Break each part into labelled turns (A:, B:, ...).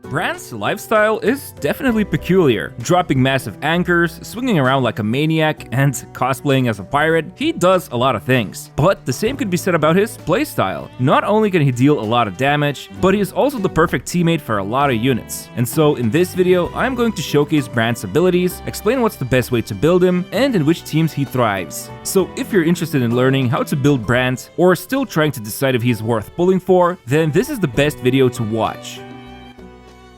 A: Brant's lifestyle is definitely peculiar. Dropping massive anchors, swinging around like a maniac, and cosplaying as a pirate, he does a lot of things. But the same could be said about his playstyle. Not only can he deal a lot of damage, but he is also the perfect teammate for a lot of units. And so in this video, I'm going to showcase Brant's abilities, explain what's the best way to build him, and in which teams he thrives. So if you're interested in learning how to build Brant, or still trying to decide if he's worth pulling for, then this is the best video to watch.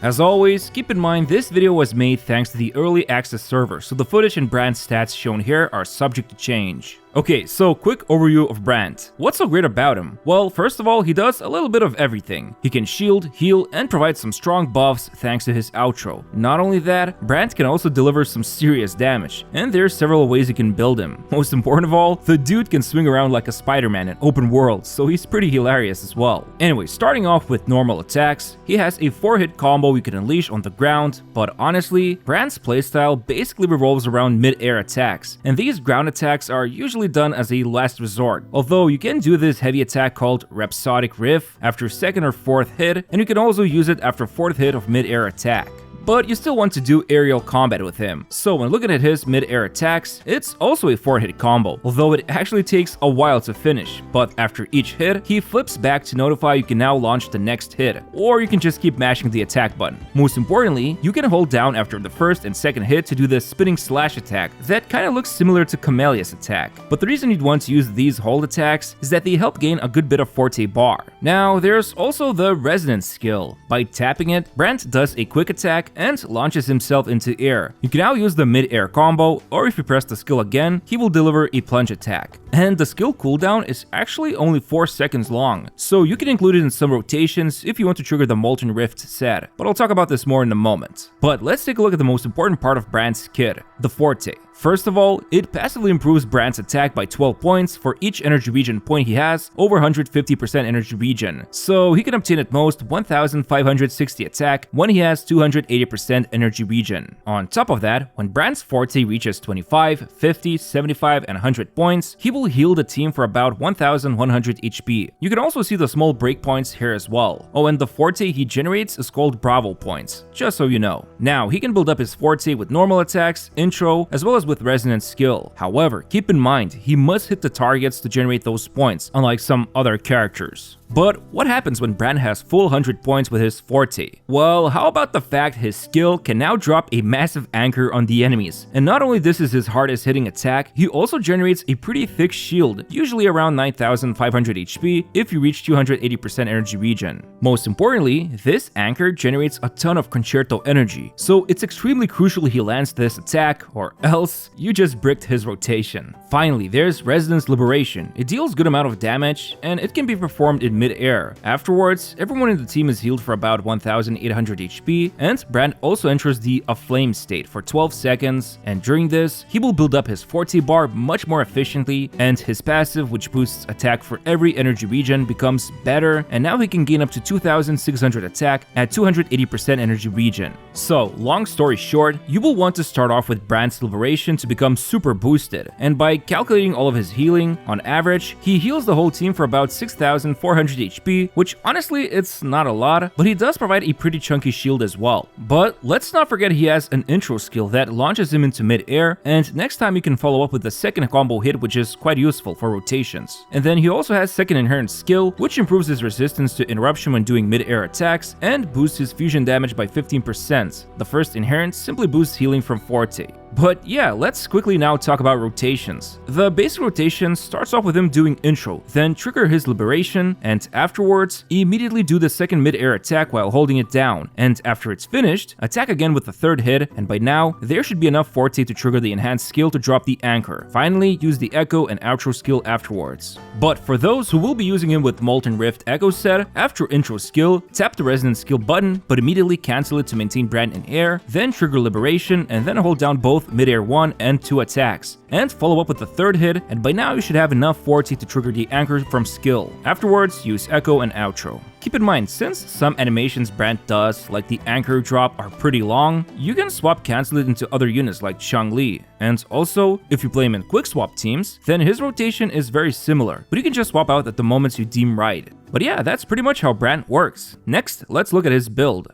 A: As always, keep in mind this video was made thanks to the early access server, so the footage and Brant stats shown here are subject to change. Okay, so quick overview of Brant. What's so great about him? Well, first of all, he does a little bit of everything. He can shield, heal, and provide some strong buffs thanks to his outro. Not only that, Brant can also deliver some serious damage, and there's several ways you can build him. Most important of all, the dude can swing around like a Spider-Man in open worlds, so he's pretty hilarious as well. Anyway, starting off with normal attacks, he has a 4-hit combo you can unleash on the ground, but honestly, Brant's playstyle basically revolves around mid-air attacks, and these ground attacks are usually done as a last resort, although you can do this heavy attack called Rhapsodic Riff after 2nd or 4th hit, and you can also use it after 4th hit of mid-air attack. But you still want to do aerial combat with him. So when looking at his mid-air attacks, it's also a 4-hit combo, although it actually takes a while to finish, but after each hit, he flips back to notify you can now launch the next hit, or you can just keep mashing the attack button. Most importantly, you can hold down after the 1st and 2nd hit to do the spinning slash attack that kinda looks similar to Camellia's attack. But the reason you'd want to use these hold attacks is that they help gain a good bit of forte bar. Now, there's also the resonance skill. By tapping it, Brant does a quick attack and launches himself into air. You can now use the mid-air combo, or if you press the skill again, he will deliver a plunge attack. And the skill cooldown is actually only 4 seconds long, so you can include it in some rotations if you want to trigger the Molten Rift set, but I'll talk about this more in a moment. But let's take a look at the most important part of Brant's kit, the Forte. First of all, it passively improves Brant's attack by 12 points for each energy regen point he has over 150% energy regen, so he can obtain at most 1560 attack when he has 280% energy regen. On top of that, when Brant's Forte reaches 25, 50, 75, and 100 points, he will heal the team for about 1100 HP. You can also see the small breakpoints here as well. Oh, and the Forte he generates is called Bravo points, just so you know. Now, he can build up his Forte with normal attacks, intro, as well as with resonance skill. However, keep in mind, he must hit the targets to generate those points, unlike some other characters. But what happens when Brant has full 100 points with his Forte? Well, how about the fact his skill can now drop a massive anchor on the enemies? And not only this is his hardest hitting attack, he also generates a pretty thick shield, usually around 9500 HP if you reach 280% energy regen. Most importantly, this anchor generates a ton of concerto energy, so it's extremely crucial he lands this attack, or else you just bricked his rotation. Finally, there's Resonance Liberation. It deals good amount of damage, and it can be performed in mid-air. Afterwards, everyone in the team is healed for about 1800 HP, and Brant also enters the Aflame state for 12 seconds, and during this, he will build up his Forte bar much more efficiently, and his passive, which boosts attack for every energy regen, becomes better, and now he can gain up to 2600 attack at 280% energy regen. So, long story short, you will want to start off with Brant's Liberation to become super boosted, and by calculating all of his healing, on average, he heals the whole team for about 6400 HP, which honestly it's not a lot, but he does provide a pretty chunky shield as well. But let's not forget he has an intro skill that launches him into mid-air, and next time you can follow up with the second combo hit, which is quite useful for rotations. And then he also has second inherent skill, which improves his resistance to interruption when doing mid-air attacks and boosts his fusion damage by 15%. The first inherent simply boosts healing from Forte. But yeah, let's quickly now talk about rotations. The basic rotation starts off with him doing intro, then trigger his liberation, and afterwards, immediately do the second mid-air attack while holding it down, and after it's finished, attack again with the third hit, and by now, there should be enough Forte to trigger the enhanced skill to drop the anchor. Finally, use the echo and outro skill afterwards. But for those who will be using him with Molten Rift echo set, after intro skill, tap the resonance skill button, but immediately cancel it to maintain Brant in air, then trigger liberation, and then hold down both mid-air 1 and 2 attacks, and follow up with the third hit, and by now you should have enough Forte to trigger the anchor from skill. Afterwards, use echo and outro. Keep in mind, since some animations Brant does, like the anchor drop, are pretty long, you can swap cancel it into other units like Chun-Li. And also, if you play him in quick swap teams, then his rotation is very similar, but you can just swap out at the moments you deem right. But yeah, that's pretty much how Brant works. Next, let's look at his build.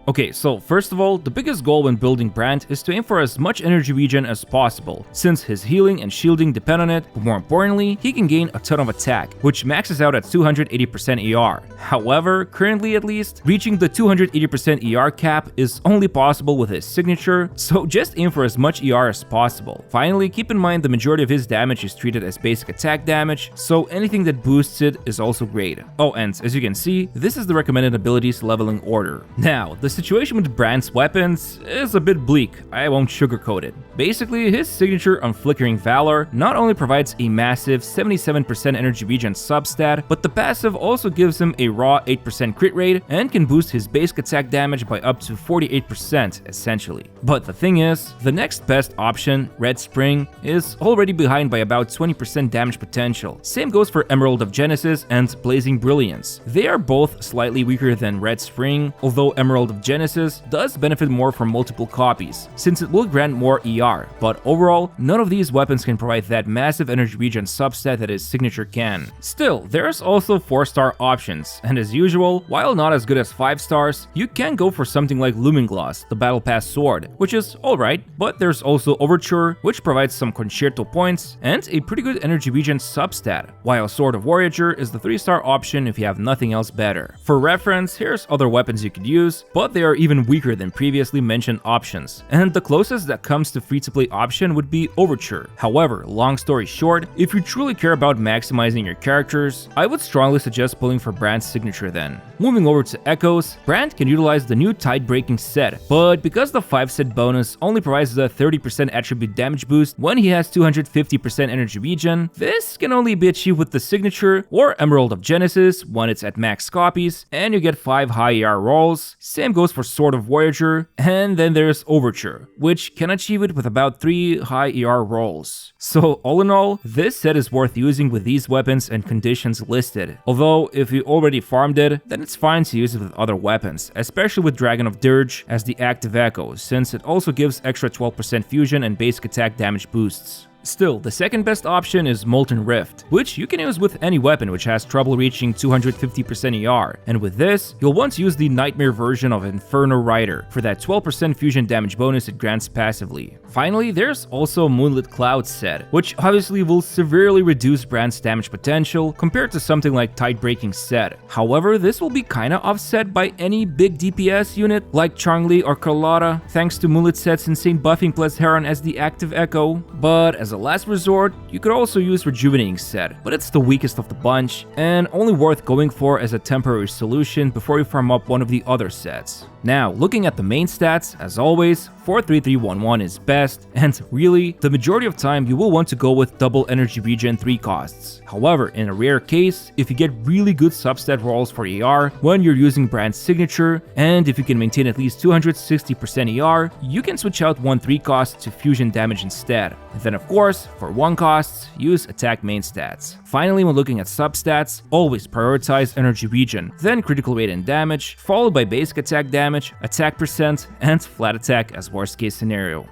A: Okay, so first of all, the biggest goal when building Brant is to aim for as much energy regen as possible, since his healing and shielding depend on it, but more importantly, he can gain a ton of attack, which maxes out at 280% ER. However, currently at least, reaching the 280% ER cap is only possible with his signature, so just aim for as much ER as possible. Finally, keep in mind the majority of his damage is treated as basic attack damage, so anything that boosts it is also great. Oh, and as you can see, this is the recommended abilities leveling order. Now, the situation with Brant's weapons is a bit bleak, I won't sugarcoat it. Basically, his signature on Flickering Valor not only provides a massive 77% energy regen substat, but the passive also gives him a raw 8% crit rate and can boost his basic attack damage by up to 48% essentially. But the thing is, the next best option, Red Spring, is already behind by about 20% damage potential. Same goes for Emerald of Genesis and Blazing Brilliance. They are both slightly weaker than Red Spring, although Emerald of Genesis does benefit more from multiple copies, since it will grant more ER, but overall, none of these weapons can provide that massive energy regen substat that his signature can. Still, there's also 4-star options, and as usual, while not as good as 5 stars, you can go for something like Lumingloss, the Battle Pass sword, which is alright, but there's also Overture, which provides some concerto points, and a pretty good energy regen substat, while Sword of Voyager is the 3-star option if you have nothing else better. For reference, here's other weapons you could use, but they are even weaker than previously mentioned options, and the closest that comes to free-to-play option would be Overture. However, long story short, if you truly care about maximizing your characters, I would strongly suggest pulling for Brant's signature then. Moving over to Echoes, Brant can utilize the new Tide Breaking set, but because the 5-set bonus only provides a 30% attribute damage boost when he has 250% energy regen, this can only be achieved with the signature or Emerald of Genesis when it's at max copies, and you get 5 high ER rolls. Same goes for Sword of Voyager, and then there's Overture, which can achieve it with about 3 high ER rolls. So all in all, this set is worth using with these weapons and conditions listed. Although, if you already farmed it, then it's fine to use it with other weapons, especially with Dragon of Dirge as the active echo, since it also gives extra 12% fusion and basic attack damage boosts. Still, the second best option is Molten Rift, which you can use with any weapon which has trouble reaching 250% ER, and with this, you'll want to use the Nightmare version of Inferno Rider for that 12% fusion damage bonus it grants passively. Finally, there's also Moonlit Cloud set, which obviously will severely reduce Brant's damage potential compared to something like Tide Breaking set. However, this will be kinda offset by any big DPS unit like Changli or Carlotta, thanks to Moonlit set's insane buffing plus Heron as the active echo, but as a last resort, you could also use Rejuvenating set, but it's the weakest of the bunch, and only worth going for as a temporary solution before you farm up one of the other sets. Now, looking at the main stats, as always, 43311 is best, and really, the majority of time you will want to go with double energy regen 3 costs. However, in a rare case, if you get really good substat rolls for ER when you're using Brant's signature, and if you can maintain at least 260% ER, you can switch out 1 3 cost to fusion damage instead. And then of course, for 1 costs, use attack main stats. Finally, when looking at substats, always prioritize energy regen, then critical rate and damage, followed by basic attack damage, attack percent, and flat attack as worst case scenario.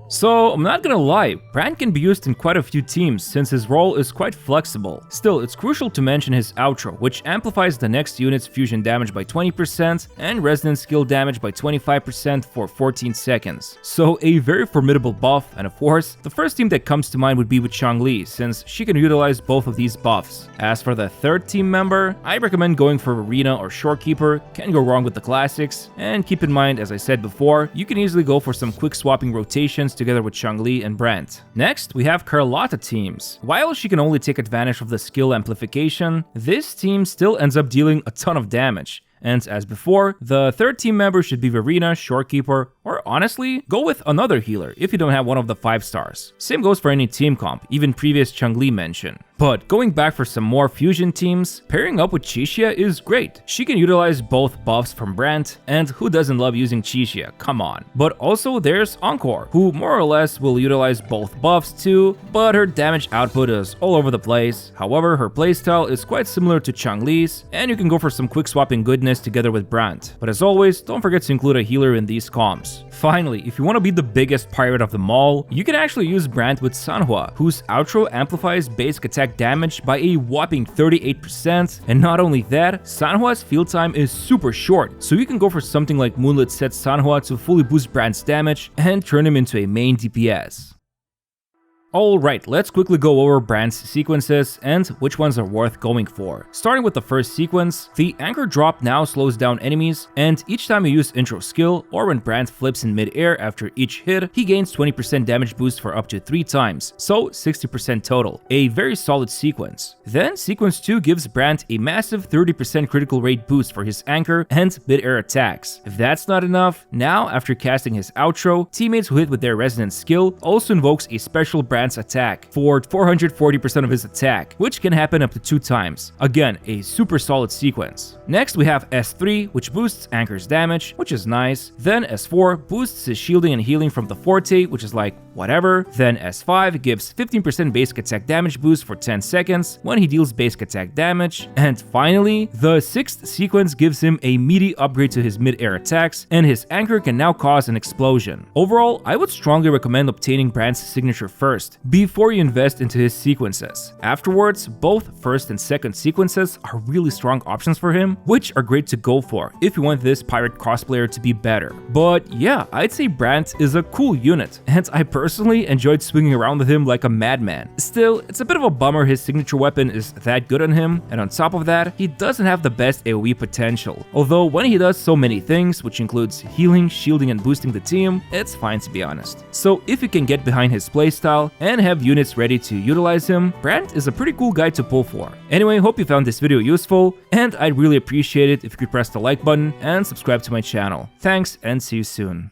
A: So, I'm not gonna lie, Brant can be used in quite a few teams since his role is quite flexible. Still, it's crucial to mention his outro, which amplifies the next unit's fusion damage by 20% and resonance skill damage by 25% for 14 seconds. So, a very formidable buff, and of course, the first team that comes to mind would be with Changli, since she can utilize both of these buffs. As for the third team member, I recommend going for Arena or Shorekeeper, can't go wrong with the classics, and keep in mind, as I said before, you can easily go for some quick swapping rotations together with Changli and Brant. Next, we have Carlotta teams. While she can only take advantage of the skill amplification, this team still ends up dealing a ton of damage. And as before, the third team member should be Verena, Shorekeeper, or honestly, go with another healer if you don't have one of the 5 stars. Same goes for any team comp, even previous Changli mention. But going back for some more fusion teams, pairing up with Chixia is great. She can utilize both buffs from Brant, and who doesn't love using Chixia, come on. But also there's Encore, who more or less will utilize both buffs too, but her damage output is all over the place. However, her playstyle is quite similar to Changli's, and you can go for some quick swapping goodness together with Brant. But as always, don't forget to include a healer in these comps. Finally, if you want to be the biggest pirate of them all, you can actually use Brant with Sanhua, whose outro amplifies basic attack attack damage by a whopping 38%, and not only that, Sanhua's field time is super short, so you can go for something like Moonlit set Sanhua to fully boost Brant's damage and turn him into a main DPS. Alright, let's quickly go over Brant's sequences and which ones are worth going for. Starting with the first sequence, the anchor drop now slows down enemies, and each time you use intro skill or when Brant flips in mid-air after each hit, he gains 20% damage boost for up to 3 times, so 60% total. A very solid sequence. Then sequence 2 gives Brant a massive 30% critical rate boost for his anchor and mid-air attacks. If that's not enough, now after casting his outro, teammates who hit with their resonance skill also invokes a special Brant's attack for 440% of his attack, which can happen up to 2 times. Again, a super solid sequence. Next we have S3, which boosts Anchor's damage, which is nice. Then S4 boosts his shielding and healing from the Forte, which is like whatever. Then S5 gives 15% basic attack damage boost for 10 seconds when he deals basic attack damage. And finally, the 6th sequence gives him a meaty upgrade to his mid-air attacks, and his anchor can now cause an explosion. Overall, I would strongly recommend obtaining Brant's signature first, before you invest into his sequences. Afterwards, both first and second sequences are really strong options for him, which are great to go for if you want this pirate cosplayer to be better. But yeah, I'd say Brant is a cool unit, and I personally enjoyed swinging around with him like a madman. Still, it's a bit of a bummer his signature weapon is that good on him, and on top of that, he doesn't have the best AoE potential. Although when he does so many things, which includes healing, shielding, and boosting the team, it's fine to be honest. So if you can get behind his playstyle and have units ready to utilize him, Brant is a pretty cool guy to pull for. Anyway, hope you found this video useful, and I'd really appreciate it if you could press the like button and subscribe to my channel. Thanks, and see you soon.